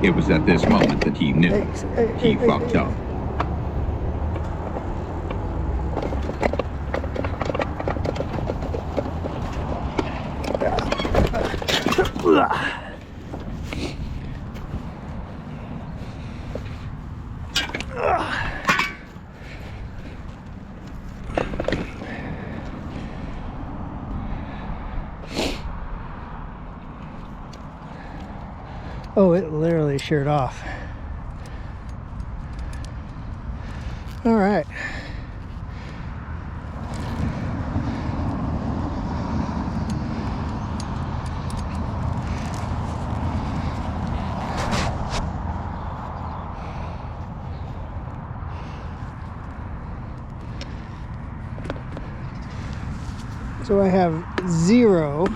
It was at this moment that he knew he fucked up. Oh, it literally sheared off. All right. So I have 0